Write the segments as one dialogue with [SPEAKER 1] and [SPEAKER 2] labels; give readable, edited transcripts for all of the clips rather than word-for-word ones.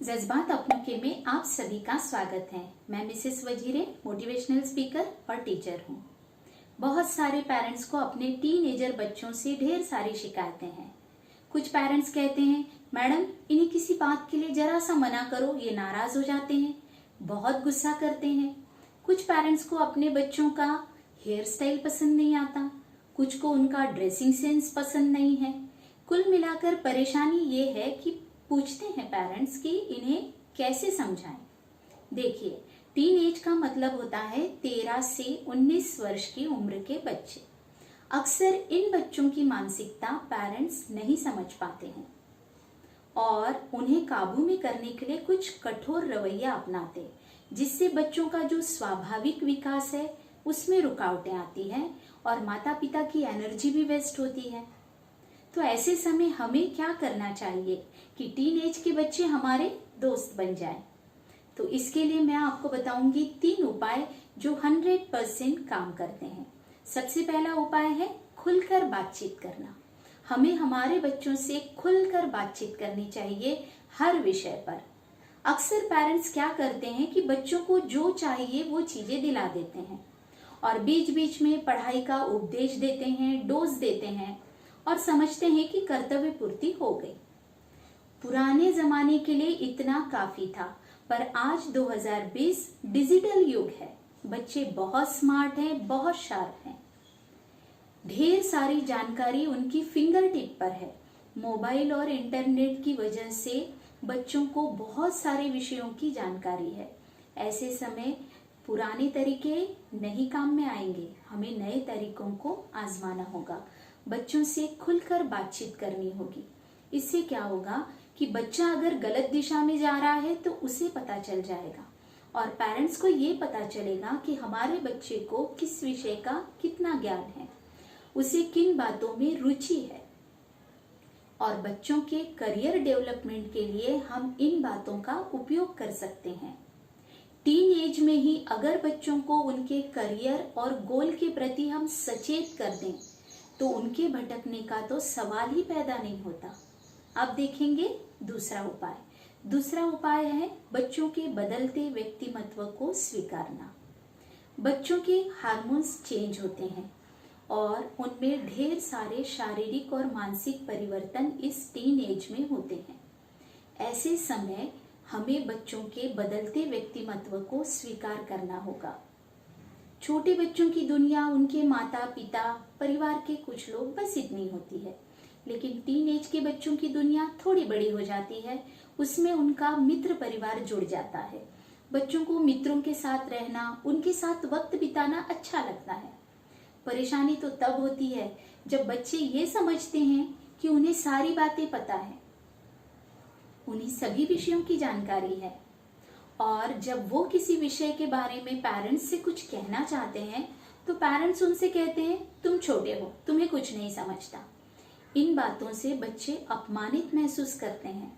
[SPEAKER 1] जज्बात अपनों के में आप सभी का स्वागत है। मैं मिसेस वजीरे, मोटिवेशनल स्पीकर और टीचर हूँ। बहुत सारे पेरेंट्स को अपने टीनेजर बच्चों से ढेर सारी शिकायतें हैं। कुछ पेरेंट्स कहते हैं, मैडम इन्हें किसी बात के लिए जरा सा मना करो, ये नाराज हो जाते हैं, बहुत गुस्सा करते हैं। कुछ पेरेंट्स को अपने बच्चों का हेयर स्टाइल पसंद नहीं आता, कुछ को उनका ड्रेसिंग सेंस पसंद नहीं है। कुल मिलाकर परेशानी ये है कि पूछते हैं पेरेंट्स कि इन्हें कैसे समझाएं। देखिए, टीन एज का मतलब होता है 13 से 19 वर्ष की उम्र के बच्चे। अक्सर इन बच्चों की मानसिकता पेरेंट्स नहीं समझ पाते हैं और उन्हें काबू में करने के लिए कुछ कठोर रवैया अपनाते, जिससे बच्चों का जो स्वाभाविक विकास है उसमें रुकावटें आती हैं और माता पिता की एनर्जी भी वेस्ट होती है। तो ऐसे समय हमें क्या करना चाहिए कि टीन एज के बच्चे हमारे दोस्त बन जाएं? तो इसके लिए मैं आपको बताऊंगी 3 उपाय जो 100% काम करते हैं। सबसे पहला उपाय है खुलकर बातचीत करना। हमें हमारे बच्चों से खुलकर बातचीत करनी चाहिए हर विषय पर। अक्सर पेरेंट्स क्या करते हैं कि बच्चों को जो चाहिए वो चीजें दिला देते हैं और बीच बीच में पढ़ाई का उपदेश देते हैं, डोज देते हैं और समझते हैं कि कर्तव्य पूर्ति हो गई। पुराने जमाने के लिए इतना काफी था, पर आज 2020 डिजिटल युग है। बच्चे बहुत स्मार्ट हैं, बहुत शार्प हैं। ढेर सारी जानकारी उनकी फिंगर टिप पर है। मोबाइल और इंटरनेट की वजह से बच्चों को बहुत सारे विषयों की जानकारी है। ऐसे समय पुराने तरीके नहीं काम में आएंगे, हमें नए तरीकों को आजमाना होगा। बच्चों से खुलकर बातचीत करनी होगी। इससे क्या होगा कि बच्चा अगर गलत दिशा में जा रहा है तो उसे पता चल जाएगा और पेरेंट्स को ये पता चलेगा कि हमारे बच्चे को किस विषय का कितना ज्ञान है, उसे किन बातों में रुचि है। और बच्चों के करियर डेवलपमेंट के लिए हम इन बातों का उपयोग कर सकते हैं। टीन एज में ही अगर बच्चों को उनके करियर और गोल के प्रति हम सचेत कर दें तो उनके भटकने का तो सवाल ही पैदा नहीं होता। अब देखेंगे दूसरा उपाय। दूसरा उपाय है बच्चों के बदलते व्यक्तिमत्व को स्वीकारना। बच्चों के हार्मोन्स चेंज होते हैं और उनमें ढेर सारे शारीरिक और मानसिक परिवर्तन इस टीन एज में होते हैं। ऐसे समय हमें बच्चों के बदलते व्यक्तिमत्व को स्वीकार करना होगा। छोटे बच्चों की दुनिया उनके माता पिता, परिवार के कुछ लोग, बस इतनी होती है। लेकिन टीन एज के बच्चों की दुनिया थोड़ी बड़ी हो जाती है, उसमें उनका मित्र परिवार जुड़ जाता है। बच्चों को मित्रों के साथ रहना, उनके साथ वक्त बिताना अच्छा लगता है। परेशानी तो तब होती है जब बच्चे ये समझते हैं कि उन्हें सारी बातें पता है, उन्हें सभी विषयों की जानकारी है और जब वो किसी विषय के बारे में पेरेंट्स से कुछ कहना चाहते हैं तो पेरेंट्स उनसे कहते हैं, तुम छोटे हो, तुम्हें कुछ नहीं समझता। इन बातों से बच्चे अपमानित महसूस करते हैं,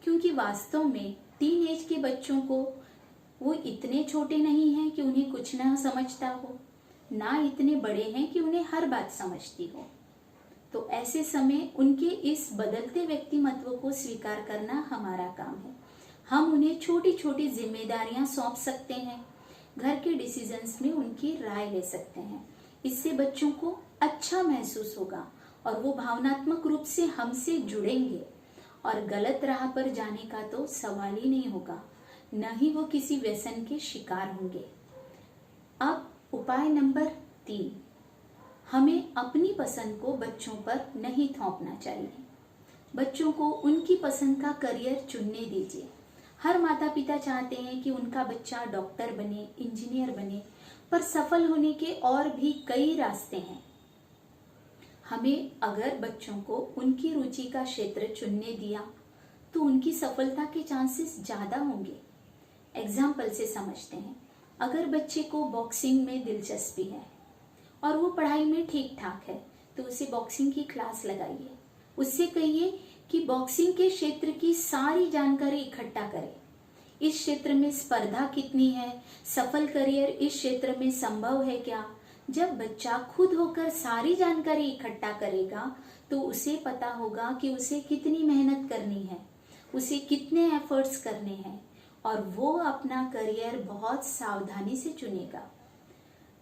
[SPEAKER 1] क्योंकि वास्तव में टीन एज के बच्चों को वो इतने छोटे नहीं हैं कि उन्हें कुछ ना समझता हो, ना इतने बड़े हैं कि उन्हें हर बात समझती हो। तो ऐसे समय उनके इस बदलते व्यक्तिमत्व को स्वीकार करना हमारा काम है। हम उन्हें छोटी छोटी जिम्मेदारियां सौंप सकते हैं, घर के डिसीजंस में उनकी राय ले सकते हैं। इससे बच्चों को अच्छा महसूस होगा और वो भावनात्मक रूप से हमसे जुड़ेंगे और गलत राह पर जाने का तो सवाल ही नहीं होगा, न ही वो किसी व्यसन के शिकार होंगे। अब उपाय नंबर 3, हमें अपनी पसंद को बच्चों पर नहीं थोपना चाहिए। बच्चों को उनकी पसंद का करियर चुनने दीजिए। हर माता पिता चाहते हैं कि उनका बच्चा डॉक्टर बने, इंजीनियर बने, पर सफल होने के और भी कई रास्ते हैं। हमें अगर बच्चों को उनकी रुचि का क्षेत्र चुनने दिया तो उनकी सफलता के चांसेस ज्यादा होंगे। एग्जाम्पल से समझते हैं। अगर बच्चे को बॉक्सिंग में दिलचस्पी है और वो पढ़ाई में ठीक ठाक है तो उसे बॉक्सिंग की क्लास लगाइए। उससे कहिए कि बॉक्सिंग के क्षेत्र की सारी जानकारी इकट्ठा करें। इस क्षेत्र में स्पर्धा कितनी है, सफल करियर इस क्षेत्र में संभव है क्या। जब बच्चा खुद होकर सारी जानकारी इकट्ठा करेगा तो उसे पता होगा कि उसे कितनी मेहनत करनी है उसे कितने एफर्ट्स करने हैं और वो अपना करियर बहुत सावधानी से चुनेगा।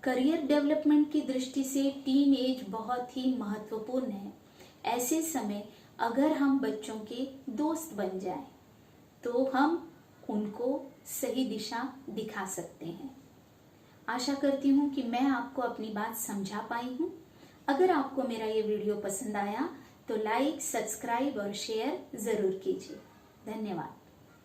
[SPEAKER 1] करियर डेवलपमेंट की दृष्टि से टीन एज बहुत ही महत्वपूर्ण है। ऐसे समय अगर हम बच्चों के दोस्त बन जाएं, तो हम उनको सही दिशा दिखा सकते हैं। आशा करती हूँ कि मैं आपको अपनी बात समझा पाई हूँ। अगर आपको मेरा ये वीडियो पसंद आया तो लाइक, सब्सक्राइब और शेयर जरूर कीजिए। धन्यवाद।